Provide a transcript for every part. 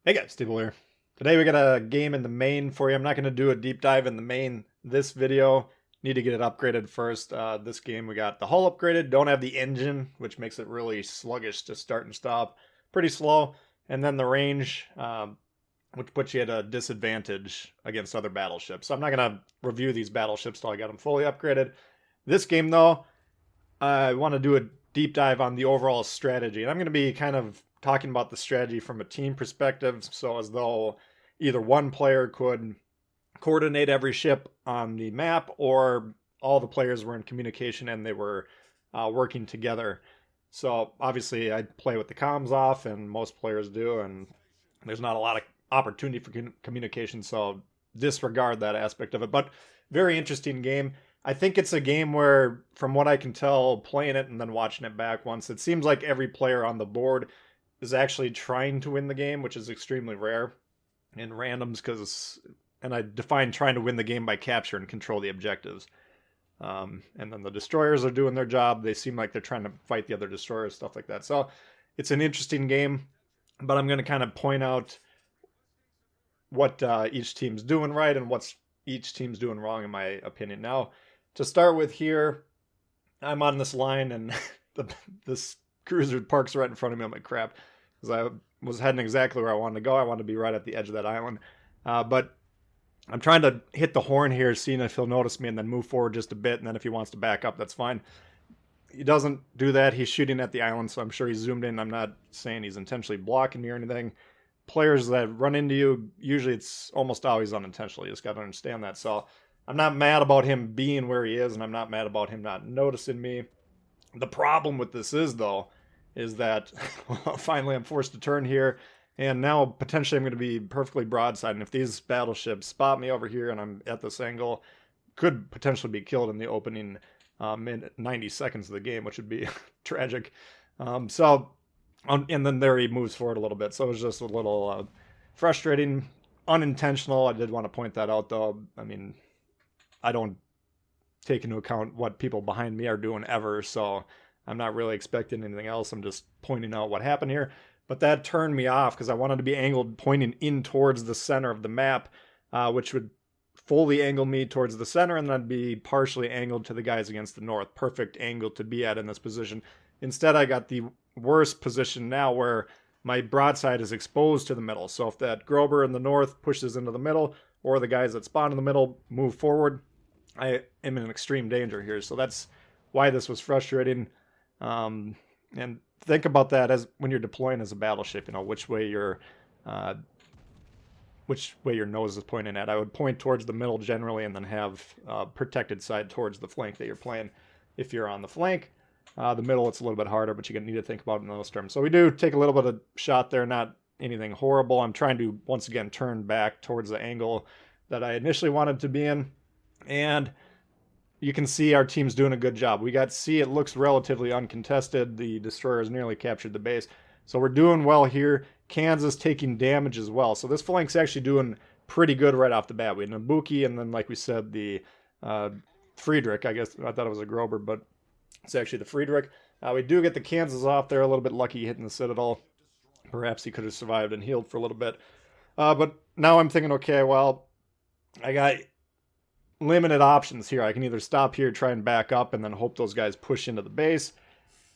Hey guys, Tbull here. Today we got a game in the Maine for you. I'm not going to do a deep dive in the Maine this video. Need to get it upgraded first. This game we got the hull upgraded, don't have the engine, which makes it really sluggish to start and stop. Pretty slow. And then the range, which puts you at a disadvantage against other battleships. So I'm not going to review these battleships till I got them fully upgraded. This game though, I want to do a deep dive on the overall strategy. And I'm going to be kind of talking about the strategy from a team perspective, so as though either one player could coordinate every ship on the map, or all the players were in communication and they were working together. So obviously I play with the comms off, and most players do, and there's not a lot of opportunity for communication, so disregard that aspect of it. But very interesting game. I think it's a game where, from what I can tell, playing it and then watching it back once, it seems like every player on the board is actually trying to win the game, which is extremely rare in randoms, because, and I define trying to win the game by capture and control the objectives. And then the destroyers are doing their job. They seem like they're trying to fight the other destroyers, stuff like that. So it's an interesting game, but I'm going to kind of point out what each team's doing right and what's each team's doing wrong, in my opinion. Now, to start with here, I'm on this line, and this cruiser parks right in front of me. I'm like, crap, because I was heading exactly where I wanted to go. I wanted to be right at the edge of that island. But I'm trying to hit the horn here, seeing if he'll notice me, and then move forward just a bit. And then if he wants to back up, that's fine. He doesn't do that. He's shooting at the island, so I'm sure he's zoomed in. I'm not saying he's intentionally blocking me or anything. Players that run into you, usually it's almost always unintentional. You just got to understand that. So I'm not mad about him being where he is, and I'm not mad about him not noticing me. The problem with this is, though, is that finally I'm forced to turn here, and now potentially I'm going to be perfectly broadside. And if these battleships spot me over here and I'm at this angle, could potentially be killed in the opening 90 seconds of the game, which would be tragic. And then there he moves forward a little bit. So it was just a little frustrating, unintentional. I did want to point that out, though. I mean, I don't take into account what people behind me are doing ever, so I'm not really expecting anything else. I'm just pointing out what happened here. But that turned me off, because I wanted to be angled pointing in towards the center of the map, which would fully angle me towards the center, and then I'd be partially angled to the guys against the north. Perfect angle to be at in this position. Instead, I got the worst position now, where my broadside is exposed to the middle. So if that Grober in the north pushes into the middle, or the guys that spawn in the middle move forward, I am in extreme danger here. So that's why this was frustrating. And think about that as when you're deploying as a battleship, which way your nose is pointing at. I would point towards the middle generally, and then have protected side towards the flank that you're playing. If you're on the flank, the middle, it's a little bit harder, but you need to think about it in those terms. So we do take a little bit of shot there, not anything horrible. I'm trying to, once again, turn back towards the angle that I initially wanted to be in. And you can see our team's doing a good job. We got C. It looks relatively uncontested. The destroyers nearly captured the base. So we're doing well here. Kansas taking damage as well. So this flank's actually doing pretty good right off the bat. We had Nabuki, and then, like we said, the Friedrich. I guess I thought it was a Grober, but it's actually the Friedrich. We do get the Kansas off there. A little bit lucky hitting the Citadel. Perhaps he could have survived and healed for a little bit. But now I'm thinking, okay, well, I got limited options here. I can either stop here, try and back up, and then hope those guys push into the base.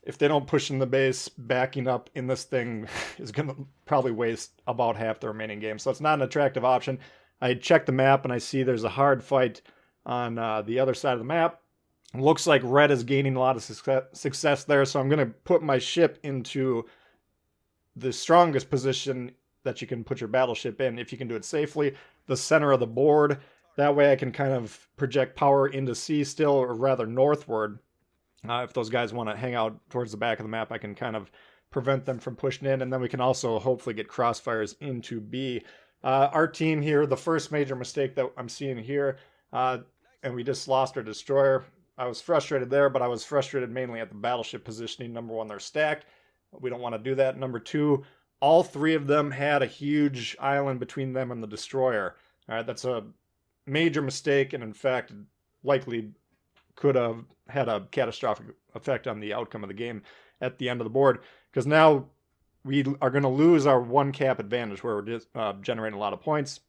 If they don't push in the base, backing up in this thing is going to probably waste about half the remaining game. So it's not an attractive option. I check the map, and I see there's a hard fight on the other side of the map. It looks like red is gaining a lot of success there, so I'm going to put my ship into the strongest position that you can put your battleship in, if you can do it safely, the center of the board. That way I can kind of project power into C still, or rather northward. If those guys want to hang out towards the back of the map, I can kind of prevent them from pushing in, and then we can also hopefully get crossfires into B. Our team here, the first major mistake that I'm seeing here, and we just lost our destroyer. I was frustrated there, but I was frustrated mainly at the battleship positioning. Number one, they're stacked. We don't want to do that. Number two, all three of them had a huge island between them and the destroyer. All right, that's a major mistake, and in fact likely could have had a catastrophic effect on the outcome of the game at the end of the board, because now we are going to lose our one cap advantage where we're just generating a lot of points.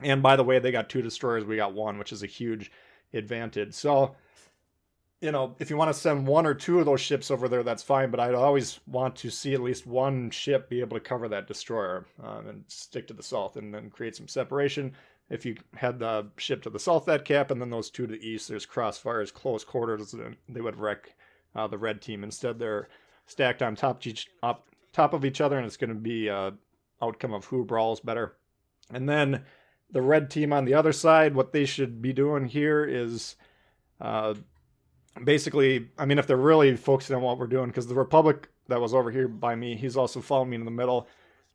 And by the way, they got 2 destroyers, we got 1, which is a huge advantage. So, you know, if you want to send 1 or 2 of those ships over there, that's fine. But I'd always want to see at least 1 ship be able to cover that destroyer and stick to the south and then create some separation. If you had the ship to the south that cap and then those 2 to the east, there's crossfires, close quarters, they would wreck the red team. Instead, they're stacked on top of each other, and it's going to be outcome of who brawls better. And then the red team on the other side, what they should be doing here is basically, I mean, if they're really focusing on what we're doing, because the Republic that was over here by me, he's also following me in the middle.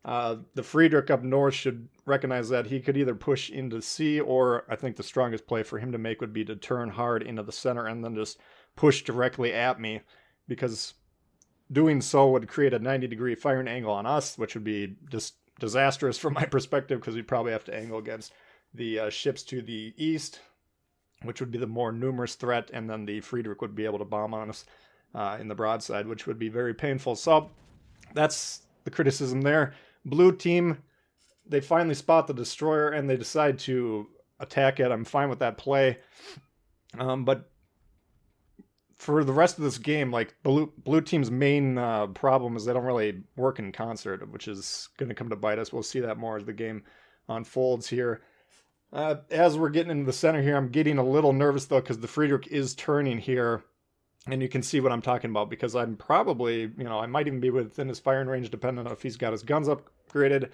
The Friedrich up north should recognize that he could either push into C, or I think the strongest play for him to make would be to turn hard into the center and then just push directly at me, because doing so would create a 90-degree firing angle on us, which would be just disastrous from my perspective, because we'd probably have to angle against the ships to the east, which would be the more numerous threat, and then the Friedrich would be able to bomb on us in the broadside, which would be very painful. So that's the criticism there. Blue team, they finally spot the destroyer and they decide to attack it. I'm fine with that play. But for the rest of this game, like blue team's main problem is they don't really work in concert, which is going to come to bite us. We'll see that more as the game unfolds here. As we're getting into the center here, I'm getting a little nervous though, because the Friedrich is turning here. And you can see what I'm talking about, because I'm probably, you know, I might even be within his firing range, depending on if he's got his guns upgraded.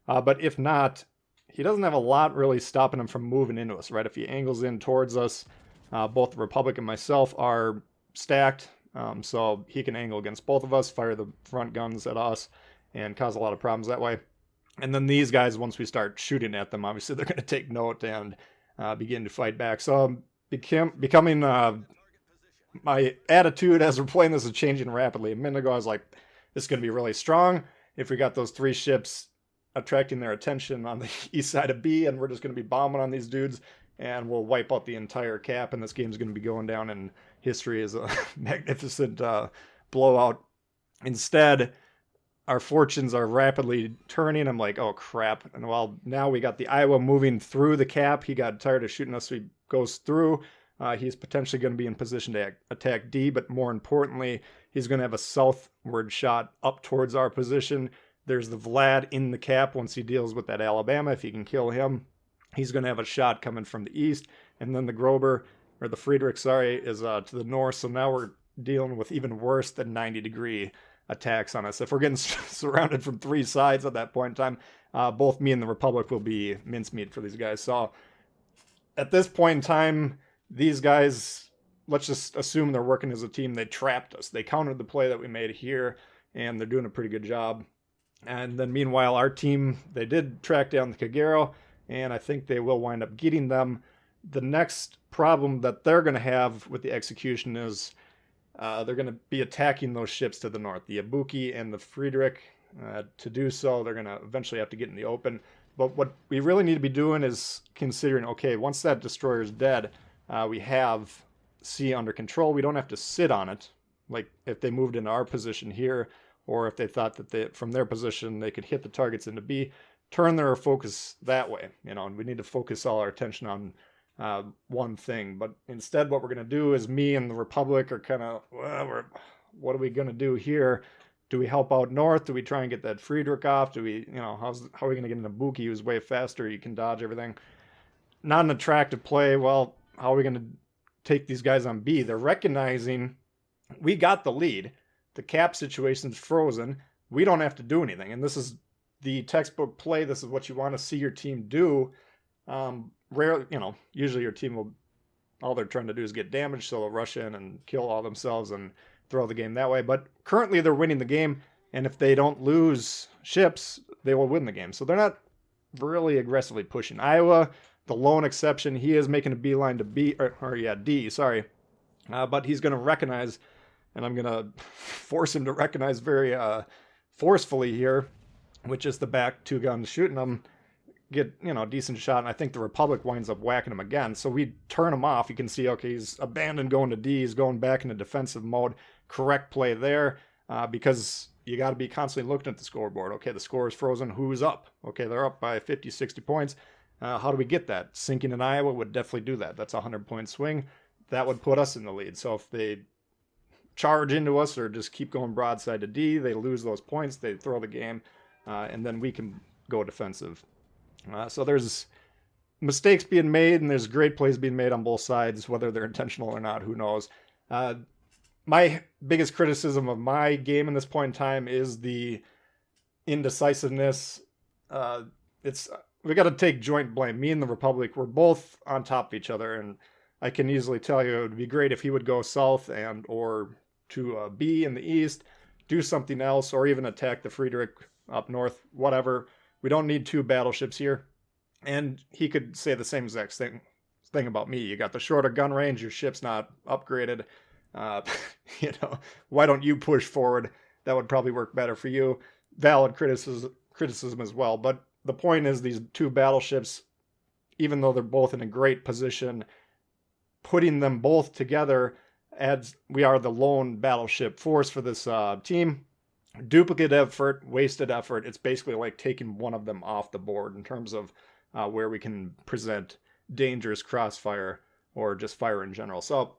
But if not, he doesn't have a lot really stopping him from moving into us, right? If he angles in towards us, both the Republic and myself are stacked, so he can angle against both of us, fire the front guns at us, and cause a lot of problems that way. And then these guys, once we start shooting at them, obviously they're going to take note and begin to fight back. So becoming... my attitude as we're playing this is changing rapidly. A minute ago, I was like, this is going to be really strong if we got those 3 ships attracting their attention on the east side of B, and we're just going to be bombing on these dudes, and we'll wipe out the entire cap, and this game's going to be going down in history as a magnificent blowout. Instead, our fortunes are rapidly turning. I'm like, oh, crap. And while now we got the Iowa moving through the cap, he got tired of shooting us, so he goes through. He's potentially going to be in position to attack D, but more importantly, he's going to have a southward shot up towards our position. There's the Vlad in the cap once he deals with that Alabama. If he can kill him, he's going to have a shot coming from the east. And then the Grober, or the Friedrich, sorry, is to the north. So now we're dealing with even worse than 90-degree attacks on us. If we're getting surrounded from 3 sides at that point in time, both me and the Republic will be mincemeat for these guys. So at this point in time, these guys, let's just assume they're working as a team. They trapped us. They countered the play that we made here, and they're doing a pretty good job. And then meanwhile, our team, they did track down the Kagero, and I think they will wind up getting them. The next problem that they're going to have with the execution is they're going to be attacking those ships to the north, the Ibuki and the Friedrich. To do so, they're going to eventually have to get in the open. But what we really need to be doing is considering, okay, once that destroyer is dead, we have C under control. We don't have to sit on it. Like if they moved into our position here, or if they thought that from their position they could hit the targets into B, turn their focus that way. You know, and we need to focus all our attention on one thing. But instead, what we're going to do is me and the Republic are kind of, well, what are we going to do here? Do we help out north? Do we try and get that Friedrich off? Do we, you know, how are we going to get an Ibuki who's way faster? You can dodge everything. Not an attractive play. Well, how are we going to take these guys on B? They're recognizing we got the lead. The cap situation's frozen. We don't have to do anything. And this is the textbook play. This is what you want to see your team do. Rarely, you know, usually your team will, all they're trying to do is get damaged, so they'll rush in and kill all themselves and throw the game that way. But currently they're winning the game, and if they don't lose ships, they will win the game. So they're not really aggressively pushing. Iowa, the lone exception, he is making a beeline to D, sorry. But he's going to recognize, and I'm going to force him to recognize very forcefully here, which is the back 2 guns shooting him, get, you know, a decent shot, and I think the Republic winds up whacking him again. So we turn him off. You can see, okay, he's abandoned going to D, he's going back into defensive mode. Correct play there, because you got to be constantly looking at the scoreboard. Okay, the score is frozen. Who's up? Okay, they're up by 50, 60 points. How do we get that? Sinking in Iowa would definitely do that. That's a 100-point swing. That would put us in the lead. So if they charge into us or just keep going broadside to D, they lose those points, they throw the game, and then we can go defensive. So there's mistakes being made, and there's great plays being made on both sides, whether they're intentional or not, who knows. My biggest criticism of my game in this point in time is the indecisiveness. We got to take joint blame. Me and the Republic, we're both on top of each other, and I can easily tell you it would be great if he would go south and or to B in the east, do something else, or even attack the Friedrich up north, whatever. We don't need 2 battleships here. And he could say the same exact thing about me. You got the shorter gun range, your ship's not upgraded. Why don't you push forward? That would probably work better for you. Valid criticism as well. But the point is, these 2 battleships, even though they're both in a great position, putting them both together adds, we are the lone battleship force for this team. Duplicate effort, wasted effort. It's basically like taking one of them off the board in terms of where we can present dangerous crossfire or just fire in general. So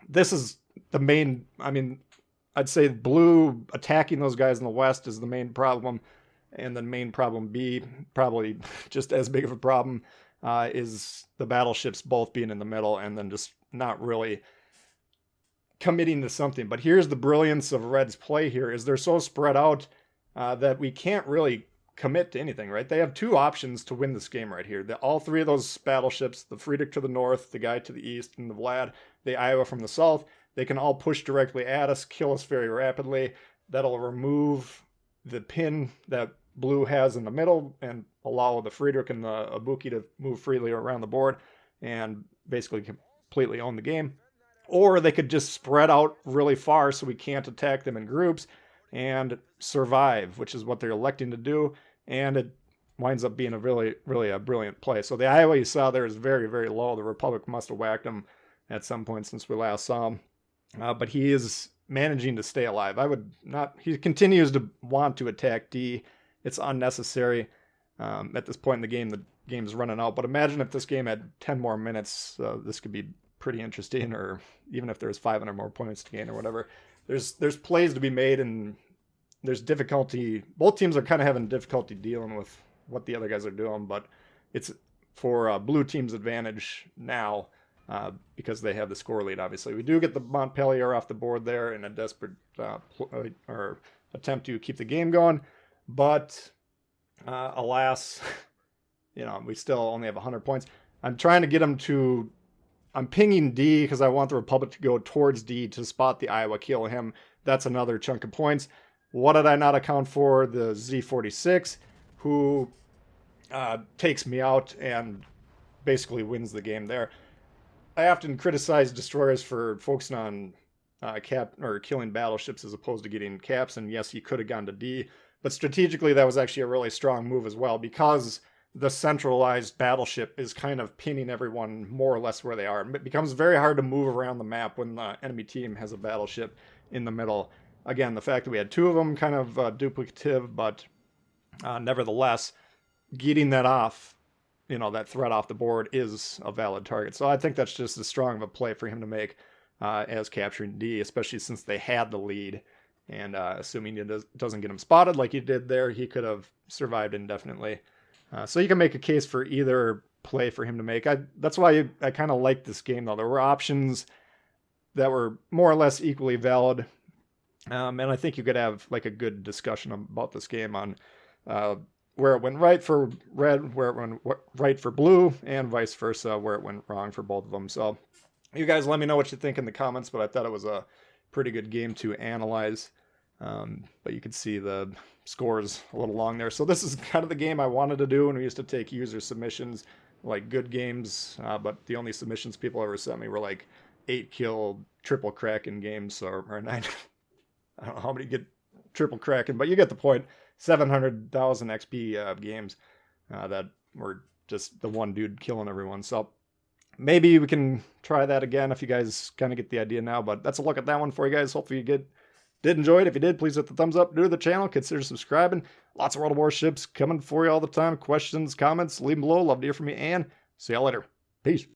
this is the main, I'd say blue attacking those guys in the west is the main problem. And then main problem B, probably just as big of a problem, is the battleships both being in the middle and then just not really committing to something. But here's the brilliance of Red's play here, is they're so spread out that we can't really commit to anything, right? They have 2 options to win this game right here. All 3 of those battleships, the Friedrich to the north, the guy to the east, and the Vlad, the Iowa from the south, they can all push directly at us, kill us very rapidly. That'll remove the pin that blue has in the middle and allow the Friedrich and the Ibuki to move freely around the board and basically completely own the game. Or they could just spread out really far so we can't attack them in groups and survive, which is what they're electing to do. And it winds up being a really, really a brilliant play. So the Iowa you saw there is very, very low. The Republic must have whacked him at some point since we last saw him. But he is managing to stay alive. He continues to want to attack D. It's unnecessary. At this point in the game's running out. But imagine if this game had 10 more minutes, this could be pretty interesting, or even if there's 500 more points to gain or whatever. There's plays to be made, and there's difficulty. Both teams are kind of having difficulty dealing with what the other guys are doing, but it's for blue team's advantage now because they have the score lead, obviously. We do get the Montpellier off the board there in a desperate or attempt to keep the game going, but alas, we still only have 100 points. I'm trying to get them to... I'm pinging D because I want the Republic to go towards D to spot the Iowa, kill him. That's another chunk of points. What did I not account for? The Z46, who takes me out and basically wins the game there. I often criticize destroyers for focusing on killing battleships as opposed to getting caps, and yes, he could have gone to D, but strategically that was actually a really strong move as well, because the centralized battleship is kind of pinning everyone more or less where they are. It becomes very hard to move around the map when the enemy team has a battleship in the middle. Again, the fact that we had 2 of them, kind of duplicative, but nevertheless, getting that off, that threat off the board is a valid target. So I think that's just as strong of a play for him to make as capturing D, especially since they had the lead. And assuming it doesn't get him spotted like he did there, he could have survived indefinitely. So you can make a case for either play for him to make. That's why I kind of like this game, though. There were options that were more or less equally valid. And I think you could have like a good discussion about this game on where it went right for red, where it went right for blue, and vice versa, where it went wrong for both of them. So you guys let me know what you think in the comments, but I thought it was a pretty good game to analyze. But you can see the scores a little long there. So this is kind of the game I wanted to do when we used to take user submissions, like good games, but the only submissions people ever sent me were like 8-kill triple Kraken games, or 9. I don't know how many get triple Kraken, but you get the point. 700,000 XP games that were just the one dude killing everyone. So maybe we can try that again if you guys kind of get the idea now, but that's a look at that one for you guys. Hopefully you get Did enjoy it. If you did, please hit the thumbs up. New to the channel, consider subscribing. Lots of World of Warships coming for you all the time. Questions, comments, leave them below. Love to hear from you, and see y'all later. Peace.